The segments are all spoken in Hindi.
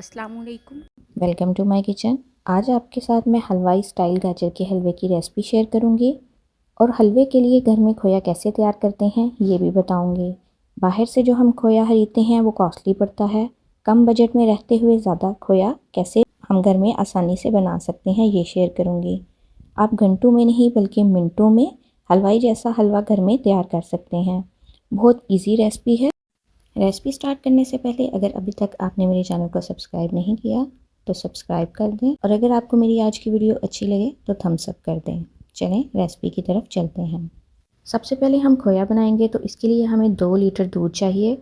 अस्सलामुअलैकुम। Welcome to my kitchen. आज आपके साथ मैं हलवाई स्टाइल गाजर के हलवे की रेसिपी शेयर करूंगी और हलवे के लिए घर में खोया कैसे तैयार करते हैं ये भी बताऊंगी। बाहर से जो हम खोया खरीदते हैं वो कॉस्टली पड़ता है। कम बजट में रहते हुए ज़्यादा खोया कैसे हम घर में आसानी से बना सकते हैं ये शेयर करूँगी। आप घंटों में नहीं बल्कि मिनटों में हलवाई जैसा हलवा घर में तैयार कर सकते हैं। बहुत ईजी रेसिपी है। रेसिपी स्टार्ट करने से पहले अगर अभी तक आपने मेरे चैनल को सब्सक्राइब नहीं किया तो सब्सक्राइब कर दें और अगर आपको मेरी आज की वीडियो अच्छी लगे तो थम्स अप कर दें। चलें रेसिपी की तरफ चलते हैं। सबसे पहले हम खोया बनाएंगे तो इसके लिए हमें 2 लीटर दूध चाहिए।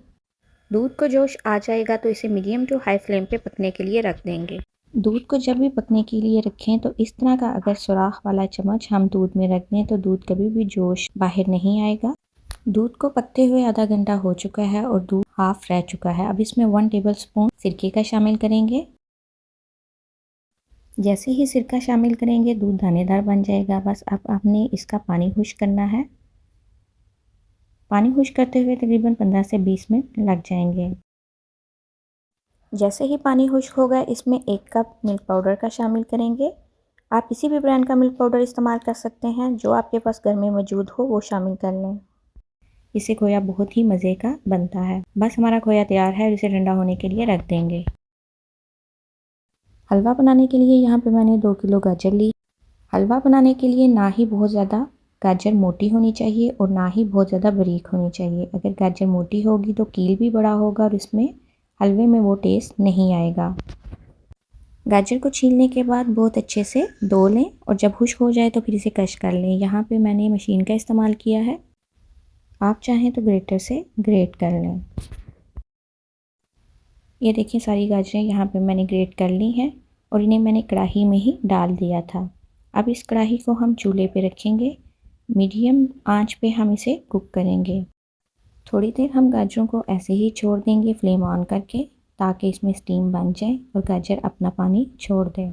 दूध को जोश आ जाएगा तो इसे मीडियम टू हाई फ्लेम पे पकने के लिए रख देंगे। दूध को जब भी पकने के लिए रखें तो इस तरह का अगर सुराख वाला चम्मच हम दूध में रख दें तो दूध कभी भी जोश बाहर नहीं आएगा। दूध को पकते हुए आधा घंटा हो चुका है और दूध हाफ रह चुका है। अब इसमें 1 टेबलस्पून सिरके का शामिल करेंगे। जैसे ही सिरका शामिल करेंगे दूध दानेदार बन जाएगा। बस अब आपने इसका पानी खुश्क करना है। पानी खुश्क करते हुए तकरीबन 15 से 20 मिनट लग जाएंगे। जैसे ही पानी खुश्क होगा इसमें 1 कप मिल्क पाउडर का शामिल करेंगे। आप किसी भी ब्रांड का मिल्क पाउडर इस्तेमाल कर सकते हैं, जो आपके पास घर में मौजूद हो वो शामिल कर लें। इससे खोया बहुत ही मज़े का बनता है। बस हमारा खोया तैयार है और इसे ठंडा होने के लिए रख देंगे। हलवा बनाने के लिए यहाँ पे मैंने 2 किलो गाजर ली। हलवा बनाने के लिए ना ही बहुत ज़्यादा गाजर मोटी होनी चाहिए और ना ही बहुत ज़्यादा बारीक होनी चाहिए। अगर गाजर मोटी होगी तो कील भी बड़ा होगा और इसमें हलवे में वो टेस्ट नहीं आएगा। गाजर को छीलने के बाद बहुत अच्छे से धो लें और जब खुश्क हो जाए तो फिर इसे क्रश कर लें। यहाँ पे मैंने मशीन का इस्तेमाल किया है, आप चाहें तो ग्रेटर से ग्रेट कर लें। ये देखिए सारी गाजरें यहाँ पे मैंने ग्रेट कर ली हैं और इन्हें मैंने कढ़ाई में ही डाल दिया था। अब इस कढ़ाई को हम चूल्हे पे रखेंगे। मीडियम आंच पे हम इसे कुक करेंगे। थोड़ी देर हम गाजरों को ऐसे ही छोड़ देंगे फ्लेम ऑन करके, ताकि इसमें स्टीम बन जाए और गाजर अपना पानी छोड़ दे।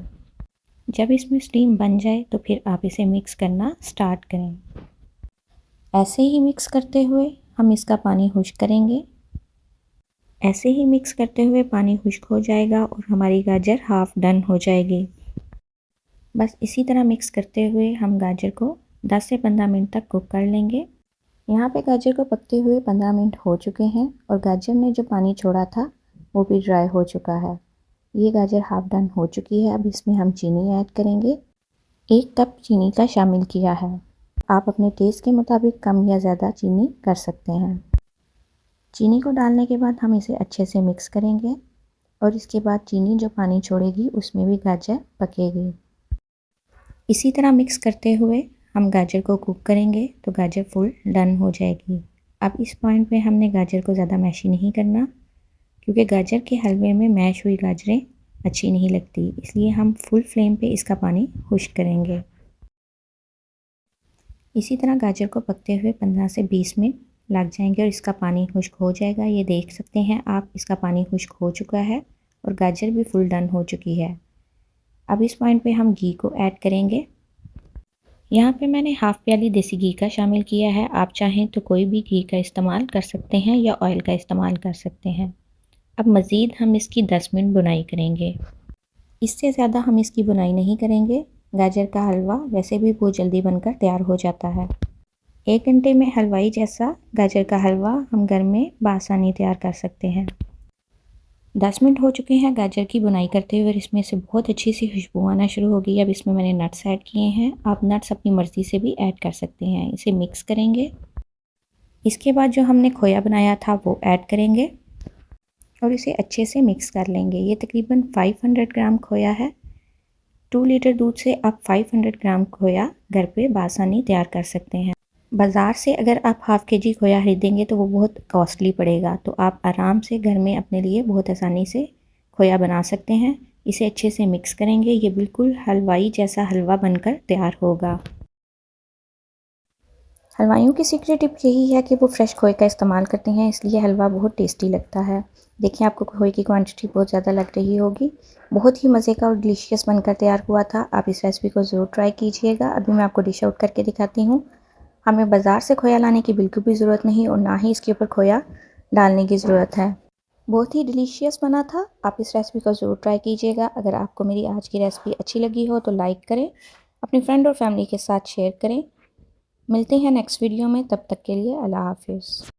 जब इसमें स्टीम बन जाए तो फिर आप इसे मिक्स करना स्टार्ट करें। ऐसे ही मिक्स करते हुए हम इसका पानी खुश्क करेंगे। ऐसे ही मिक्स करते हुए पानी खुश्क हो जाएगा और हमारी गाजर हाफ डन हो जाएगी। बस इसी तरह मिक्स करते हुए हम गाजर को 10 से 15 मिनट तक कुक कर लेंगे। यहाँ पे गाजर को पकते हुए 15 मिनट हो चुके हैं और गाजर ने जो पानी छोड़ा था वो भी ड्राई हो चुका है। ये गाजर हाफ डन हो चुकी है। अब इसमें हम चीनी ऐड करेंगे। 1 कप चीनी का शामिल किया है। आप अपने टेस्ट के मुताबिक कम या ज़्यादा चीनी कर सकते हैं। चीनी को डालने के बाद हम इसे अच्छे से मिक्स करेंगे और इसके बाद चीनी जो पानी छोड़ेगी उसमें भी गाजर पकेगी। इसी तरह मिक्स करते हुए हम गाजर को कुक करेंगे तो गाजर फुल डन हो जाएगी। अब इस पॉइंट पे हमने गाजर को ज़्यादा मैश नहीं करना, क्योंकि गाजर के हलवे में मैश हुई गाजरें अच्छी नहीं लगती, इसलिए हम फुल फ्लेम पे इसका पानी खुश्क करेंगे। इसी तरह गाजर को पकते हुए 15 से 20 मिनट लग जाएंगे और इसका पानी खुश्क हो जाएगा। ये देख सकते हैं आप, इसका पानी खुश्क हो चुका है और गाजर भी फुल डन हो चुकी है। अब इस पॉइंट पे हम घी को ऐड करेंगे। यहाँ पे मैंने हाफ़ प्याली देसी घी का शामिल किया है। आप चाहें तो कोई भी घी का इस्तेमाल कर सकते हैं या ऑयल का इस्तेमाल कर सकते हैं। अब मज़ीद हम इसकी 10 मिनट बुनाई करेंगे। इससे ज़्यादा हम इसकी बुनाई नहीं करेंगे। गाजर का हलवा वैसे भी बहुत जल्दी बनकर तैयार हो जाता है। 1 घंटे में हलवाई जैसा गाजर का हलवा हम घर में बआसानी तैयार कर सकते हैं। 10 मिनट हो चुके हैं गाजर की बुनाई करते हुए, इसमें से बहुत अच्छी सी खुशबू आना शुरू हो गई। अब इसमें मैंने नट्स ऐड किए हैं। आप नट्स अपनी मर्ज़ी से भी ऐड कर सकते हैं। इसे मिक्स करेंगे। इसके बाद जो हमने खोया बनाया था वो ऐड करेंगे और इसे अच्छे से मिक्स कर लेंगे। ये तकरीबन 500 ग्राम खोया है। 2 लीटर दूध से आप 500 ग्राम खोया घर पे बआसानी तैयार कर सकते हैं। बाज़ार से अगर आप हाफ़ केजी खोया ख़रीदेंगे तो वो बहुत कॉस्टली पड़ेगा, तो आप आराम से घर में अपने लिए बहुत आसानी से खोया बना सकते हैं। इसे अच्छे से मिक्स करेंगे। ये बिल्कुल हलवाई जैसा हलवा बनकर तैयार होगा। हलवाइयों की सीक्रेट टिप यही है कि वो फ्रेश खोए का इस्तेमाल करते हैं, इसलिए हलवा बहुत टेस्टी लगता है। देखिए आपको खोए की क्वांटिटी बहुत ज़्यादा लग रही होगी। बहुत ही मज़े का और डिलीशियस बनकर तैयार हुआ था। आप इस रेसिपी को ज़रूर ट्राई कीजिएगा। अभी मैं आपको डिश आउट करके दिखाती हूँ। हमें बाज़ार से खोया लाने की बिल्कुल भी ज़रूरत नहीं और ना ही इसके ऊपर खोया डालने की ज़रूरत है। बहुत ही डिलीशियस बना था। आप इस रेसिपी को ज़रूर ट्राई कीजिएगा। अगर आपको मेरी आज की रेसिपी अच्छी लगी हो तो लाइक करें, अपनी फ्रेंड और फैमिली के साथ शेयर करें। मिलते हैं नेक्स्ट वीडियो में, तब तक के लिए अल्लाह हाफिज़।